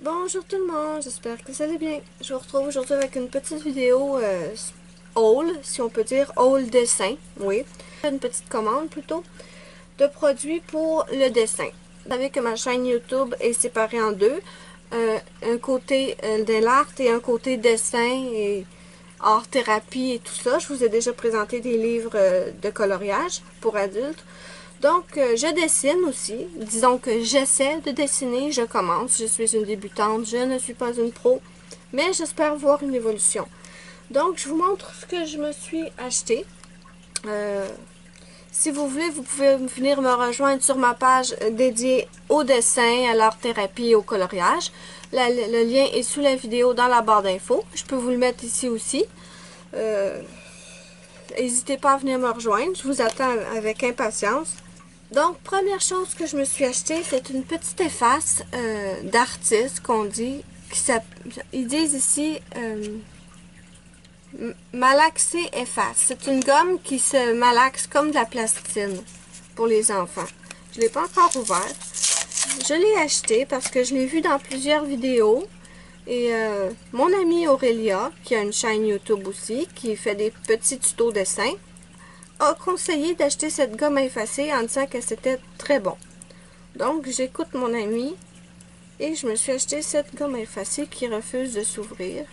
Bonjour tout le monde, j'espère que vous allez bien. Je vous retrouve aujourd'hui avec une petite vidéo haul, si on peut dire, haul dessin, oui. Une petite commande plutôt, de produits pour le dessin. Vous savez que ma chaîne YouTube est séparée en deux. Un côté de l'art et un côté dessin et art thérapie et tout ça. Je vous ai déjà présenté des livres de coloriage pour adultes. Donc, je dessine aussi. Disons que j'essaie de dessiner, je commence. Je suis une débutante, je ne suis pas une pro, mais j'espère voir une évolution. Donc, je vous montre ce que je me suis acheté. Si vous voulez, vous pouvez venir me rejoindre sur ma page dédiée au dessin, à l'art-thérapie et au coloriage. Le lien est sous la vidéo dans la barre d'infos. Je peux vous le mettre ici aussi. N'hésitez pas à venir me rejoindre. Je vous attends avec impatience. Donc, première chose que je me suis acheté, c'est une petite efface d'artiste qu'on dit. Ils disent ici malaxer efface. C'est une gomme qui se malaxe comme de la plastine pour les enfants. Je ne l'ai pas encore ouvert. Je l'ai acheté parce que je l'ai vu dans plusieurs vidéos. Et mon amie Aurélia, qui a une chaîne YouTube aussi, qui fait des petits tutos dessin, a conseillé d'acheter cette gomme à effacer en disant que c'était très bon. Donc, j'écoute mon ami et je me suis acheté cette gomme à effacer qui refuse de s'ouvrir.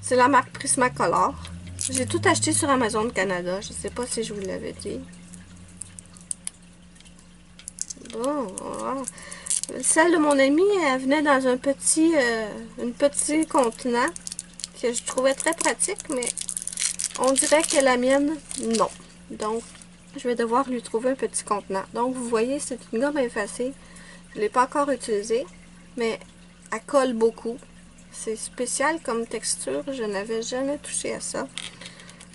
C'est la marque Prismacolor. J'ai tout acheté sur Amazon Canada. Je ne sais pas si je vous l'avais dit. Bon, voilà. Celle de mon ami, elle venait dans un petit contenant que je trouvais très pratique, mais on dirait que la mienne, non. Donc, je vais devoir lui trouver un petit contenant. Donc, vous voyez, c'est une gomme à effacer. Je ne l'ai pas encore utilisée, mais elle colle beaucoup. C'est spécial comme texture. Je n'avais jamais touché à ça.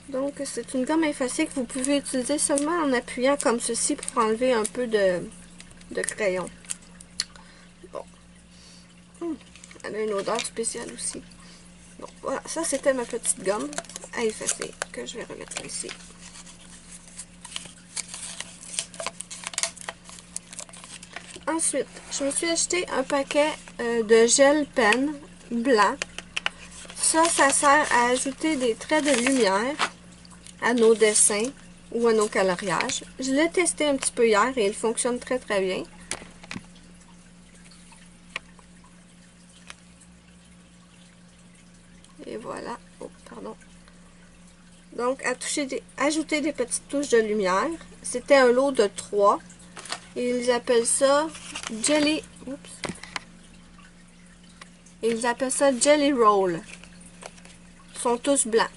Donc, c'est une gomme à effacer que vous pouvez utiliser seulement en appuyant comme ceci pour enlever un peu de crayon. Bon. Elle a une odeur spéciale aussi. Bon, voilà, ça c'était ma petite gomme à effacer que je vais remettre ici. Ensuite, je me suis acheté un paquet de gel pen blanc. Ça sert à ajouter des traits de lumière à nos dessins ou à nos coloriages. Je l'ai testé un petit peu hier et il fonctionne très très bien. Et voilà. Oh, pardon. Donc, ajouter des petites touches de lumière. C'était un lot de 3. Ils appellent ça Jelly. Oups. Ils appellent ça Jelly Roll. Ils sont tous blancs.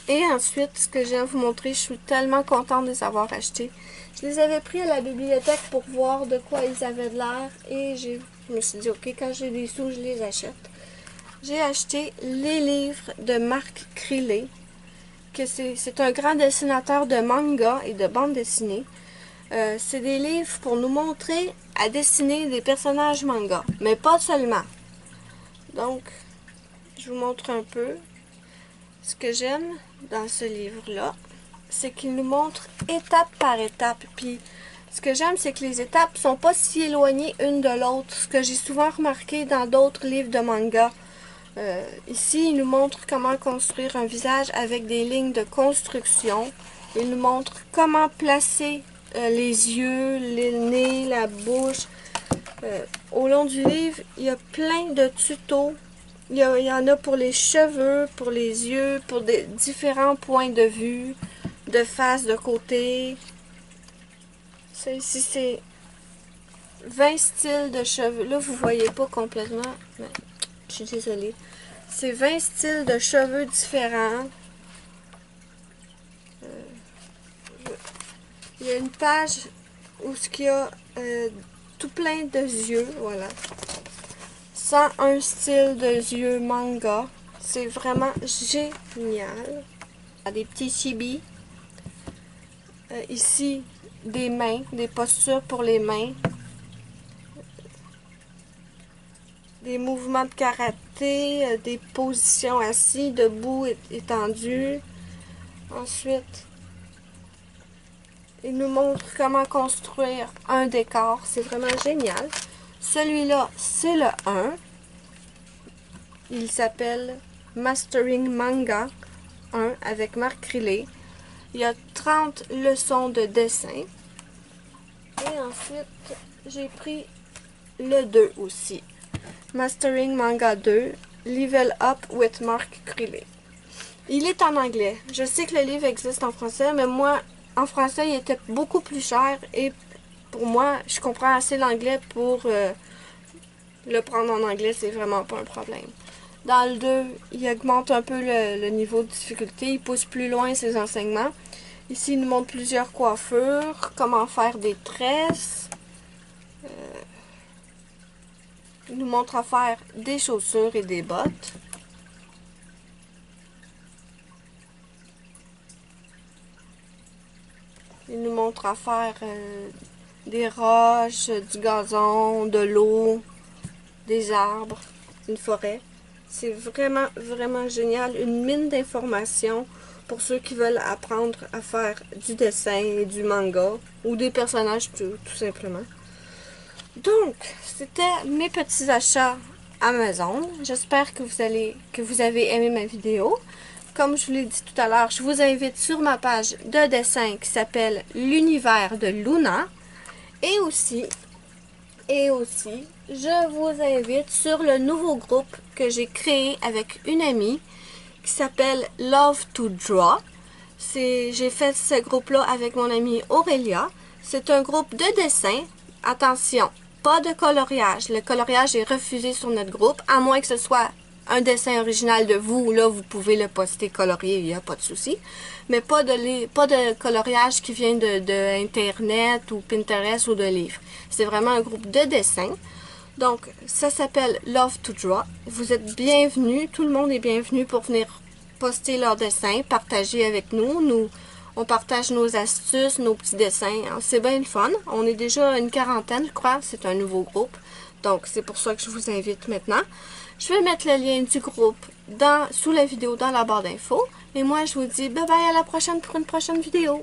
Et ensuite, ce que j'ai à vous montrer, je suis tellement contente de les avoir achetés. Je les avais pris à la bibliothèque pour voir de quoi ils avaient de l'air. Et je me suis dit, ok, quand j'ai des sous, je les achète. J'ai acheté les livres de Marc Crillet. C'est un grand dessinateur de manga et de bande dessinée. C'est des livres pour nous montrer à dessiner des personnages manga, mais pas seulement. Donc, je vous montre un peu. Ce que j'aime dans ce livre-là, c'est qu'il nous montre étape par étape. Puis, ce que j'aime, c'est que les étapes sont pas si éloignées une de l'autre. Ce que j'ai souvent remarqué dans d'autres livres de manga. Ici, il nous montre comment construire un visage avec des lignes de construction. Il nous montre comment placer les yeux, le nez, la bouche. Au long du livre, il y a plein de tutos. Il y en a pour les cheveux, pour les yeux, pour des différents points de vue, de face, de côté. Ça ici, c'est 20 styles de cheveux. Là, vous voyez pas complètement, mais je suis désolée. C'est 20 styles de cheveux différents. Il y a une page où il y a tout plein de yeux, voilà. 101 styles de yeux manga. C'est vraiment génial. Des petits chibis. Ici, des mains, des postures pour les mains. Des mouvements de karaté, des positions assis, debout, étendues. Ensuite, il nous montre comment construire un décor. C'est vraiment génial. Celui-là, c'est le 1. Il s'appelle Mastering Manga 1 avec Marc Crillet. Il y a 30 leçons de dessin. Et ensuite, j'ai pris le 2 aussi. Mastering Manga 2, Level Up with Marc Crillet. Il est en anglais. Je sais que le livre existe en français, mais moi, en français, il était beaucoup plus cher. Et pour moi, je comprends assez l'anglais pour le prendre en anglais. C'est vraiment pas un problème. Dans le 2, il augmente un peu le niveau de difficulté. Il pousse plus loin ses enseignements. Ici, il nous montre plusieurs coiffures, comment faire des tresses. Il nous montre à faire des chaussures et des bottes. Il nous montre à faire des roches, du gazon, de l'eau, des arbres, une forêt. C'est vraiment, vraiment génial. Une mine d'informations pour ceux qui veulent apprendre à faire du dessin et du manga ou des personnages tout simplement. Donc, c'était mes petits achats Amazon. J'espère que vous avez aimé ma vidéo. Comme je vous l'ai dit tout à l'heure, je vous invite sur ma page de dessin qui s'appelle l'univers de Luna. Et aussi, je vous invite sur le nouveau groupe que j'ai créé avec une amie qui s'appelle Love to Draw. J'ai fait ce groupe-là avec mon amie Aurélia. C'est un groupe de dessin. Attention, pas de coloriage. Le coloriage est refusé sur notre groupe, à moins que ce soit un dessin original de vous. Là, vous pouvez le poster colorié, il n'y a pas de souci. Mais pas de coloriage qui vient de Internet ou Pinterest ou de livres. C'est vraiment un groupe de dessin. Donc, ça s'appelle Love to Draw. Vous êtes bienvenus. Tout le monde est bienvenu pour venir poster leurs dessins, partager avec nous. On partage nos astuces, nos petits dessins. C'est bien le fun. On est déjà une quarantaine, je crois. C'est un nouveau groupe. Donc, c'est pour ça que je vous invite maintenant. Je vais mettre le lien du groupe sous la vidéo dans la barre d'infos. Et moi, je vous dis bye bye à la prochaine pour une prochaine vidéo.